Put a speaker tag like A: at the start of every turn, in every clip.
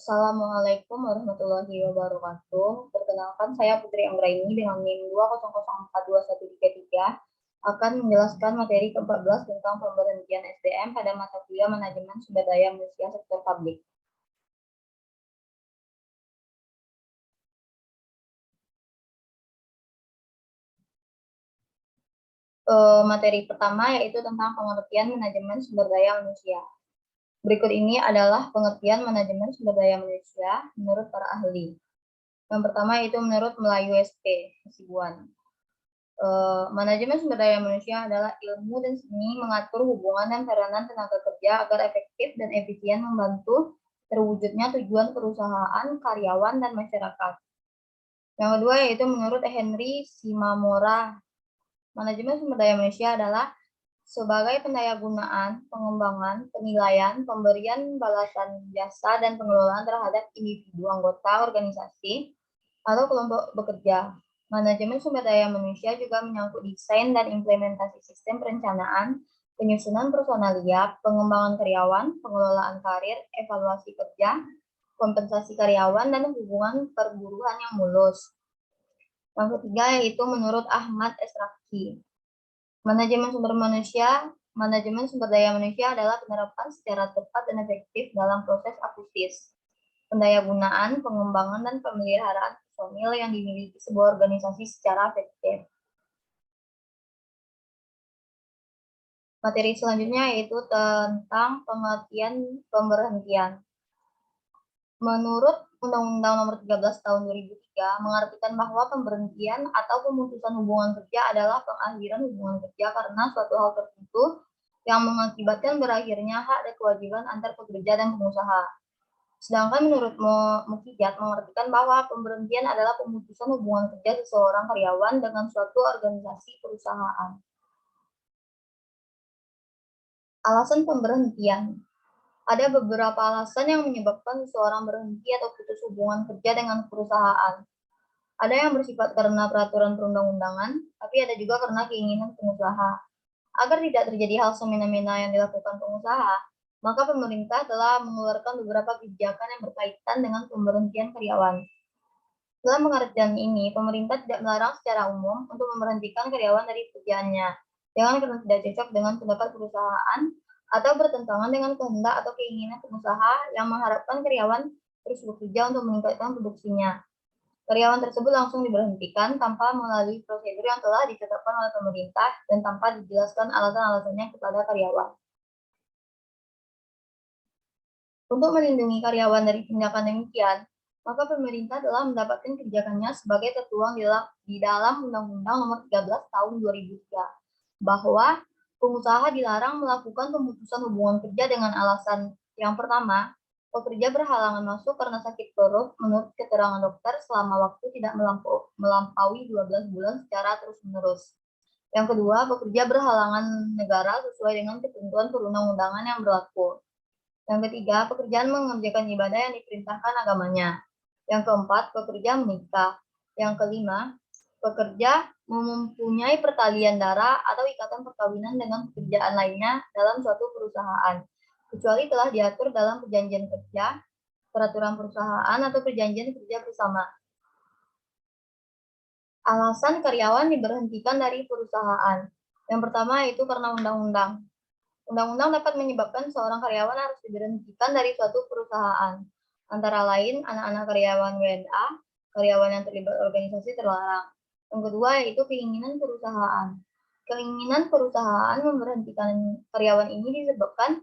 A: Assalamualaikum warahmatullahi wabarakatuh. Perkenalkan, saya Putri Anggraini dengan NIM 2004213 akan menjelaskan materi ke-14 tentang pemberhentian SDM pada mata kuliah Manajemen Sumber Daya Manusia Sektor Publik. Materi pertama yaitu tentang pengertian manajemen sumber daya manusia. Berikut ini adalah pengertian manajemen sumber daya manusia menurut para ahli. Yang pertama yaitu menurut Melayu SP Hasibuan. Manajemen sumber daya manusia adalah ilmu dan seni mengatur hubungan dan peranan tenaga kerja agar efektif dan efisien membantu terwujudnya tujuan perusahaan, karyawan, dan masyarakat. Yang kedua yaitu menurut Henry Simamora, manajemen sumber daya manusia adalah sebagai pendayagunaan, pengembangan, penilaian, pemberian balasan jasa, dan pengelolaan terhadap individu anggota organisasi atau kelompok bekerja. Manajemen sumber daya manusia juga menyangkut desain dan implementasi sistem perencanaan, penyusunan personalia, pengembangan karyawan, pengelolaan karir, evaluasi kerja, kompensasi karyawan, dan hubungan perburuan yang mulus. Yang ketiga yaitu menurut Ahmad Esraki, manajemen sumber daya manusia adalah penerapan secara tepat dan efektif dalam proses akustis, pendayagunaan, pengembangan, dan pemeliharaan personil yang dimiliki sebuah organisasi secara efektif. Materi selanjutnya yaitu tentang pengertian pemberhentian. Menurut Undang-Undang Nomor 13 Tahun 2003 mengartikan bahwa pemberhentian atau pemutusan hubungan kerja adalah pengakhiran hubungan kerja karena suatu hal tertentu yang mengakibatkan berakhirnya hak dan kewajiban antar pekerja dan pengusaha. Sedangkan menurut Mukijat mengartikan bahwa pemberhentian adalah pemutusan hubungan kerja seseorang karyawan dengan suatu organisasi perusahaan. Alasan pemberhentian. Ada beberapa alasan yang menyebabkan seseorang berhenti atau putus hubungan kerja dengan perusahaan. Ada yang bersifat karena peraturan perundang-undangan, tapi ada juga karena keinginan pengusaha. Agar tidak terjadi hal semena-mena yang dilakukan pengusaha, maka pemerintah telah mengeluarkan beberapa kebijakan yang berkaitan dengan pemberhentian karyawan. Dalam pengertian ini, pemerintah tidak melarang secara umum untuk memberhentikan karyawan dari pekerjaannya, jangan karena tidak cocok dengan pendapat perusahaan atau bertentangan dengan kehendak atau keinginan pengusaha yang mengharapkan karyawan terus bekerja untuk meningkatkan produksinya. Karyawan tersebut langsung diberhentikan tanpa melalui prosedur yang telah ditetapkan oleh pemerintah dan tanpa dijelaskan alasan-alasannya kepada karyawan. Untuk melindungi karyawan dari tindakan demikian, maka pemerintah telah mendapatkan kebijakannya sebagai tertuang di dalam Undang-Undang Nomor 13 Tahun 2003 bahwa pengusaha dilarang melakukan pemutusan hubungan kerja dengan alasan yang pertama, pekerja berhalangan masuk karena sakit perut menurut keterangan dokter selama waktu tidak melampaui 12 bulan secara terus-menerus. Yang kedua, pekerja berhalangan negara sesuai dengan ketentuan perundang-undangan yang berlaku. Yang ketiga, pekerjaan mengerjakan ibadah yang diperintahkan agamanya. Yang keempat, pekerja menikah. Yang kelima, pekerja mempunyai pertalian darah atau ikatan perkawinan dengan pekerjaan lainnya dalam suatu perusahaan, kecuali telah diatur dalam perjanjian kerja, peraturan perusahaan, atau perjanjian kerja bersama. Alasan karyawan diberhentikan dari perusahaan. Yang pertama yaitu karena undang-undang. Undang-undang dapat menyebabkan seorang karyawan harus diberhentikan dari suatu perusahaan. Antara lain, anak-anak karyawan WNA, karyawan yang terlibat organisasi terlarang. Yang kedua yaitu keinginan perusahaan. Keinginan perusahaan memberhentikan karyawan ini disebabkan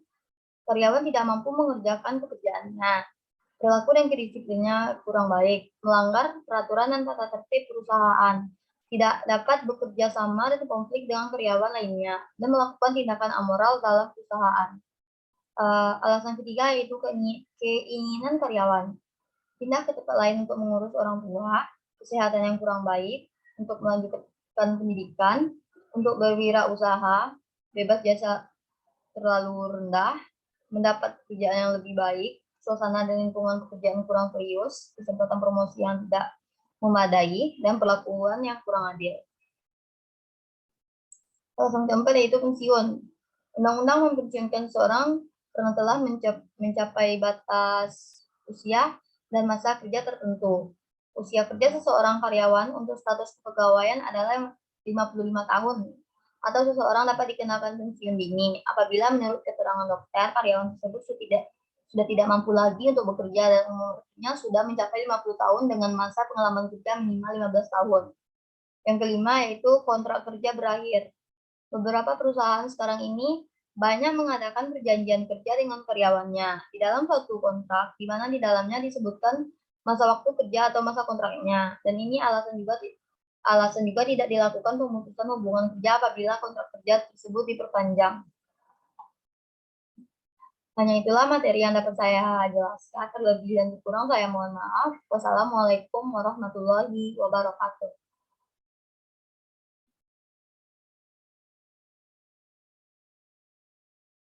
A: karyawan tidak mampu mengerjakan pekerjaannya, perilaku dan kedisiplinnya kurang baik, melanggar peraturan dan tata tertib perusahaan, tidak dapat bekerja sama dan konflik dengan karyawan lainnya, dan melakukan tindakan amoral dalam perusahaan. Alasan ketiga yaitu keinginan karyawan. Pindah ke tempat lain untuk mengurus orang tua, kesehatan yang kurang baik, untuk melanjutkan pendidikan, untuk berwirausaha, bebas jasa terlalu rendah, mendapat pekerjaan yang lebih baik, suasana dan lingkungan pekerjaan kurang serius, kesempatan promosi yang tidak memadai, dan perlakuan yang kurang adil. Alasan keempat yaitu pensiun. Undang-undang mempensiunkan seorang karena telah mencapai batas usia, dan masa kerja tertentu. Usia kerja seseorang karyawan untuk status kepegawaian adalah 55 tahun, atau seseorang dapat dikenakan pensiun dini apabila menurut keterangan dokter karyawan tersebut sudah tidak mampu lagi untuk bekerja dan umurnya sudah mencapai 50 tahun dengan masa pengalaman kerja minimal 15 tahun. Yang kelima yaitu kontrak kerja berakhir. Beberapa perusahaan sekarang ini banyak mengadakan perjanjian kerja dengan karyawannya di dalam suatu kontrak, di mana di dalamnya disebutkan masa waktu kerja atau masa kontraknya. Dan ini alasan juga tidak dilakukan pemutusan hubungan kerja apabila kontrak kerja tersebut diperpanjang. Hanya itulah materi yang dapat saya jelaskan. Terlebih dan kurang saya mohon maaf. Wassalamualaikum warahmatullahi wabarakatuh.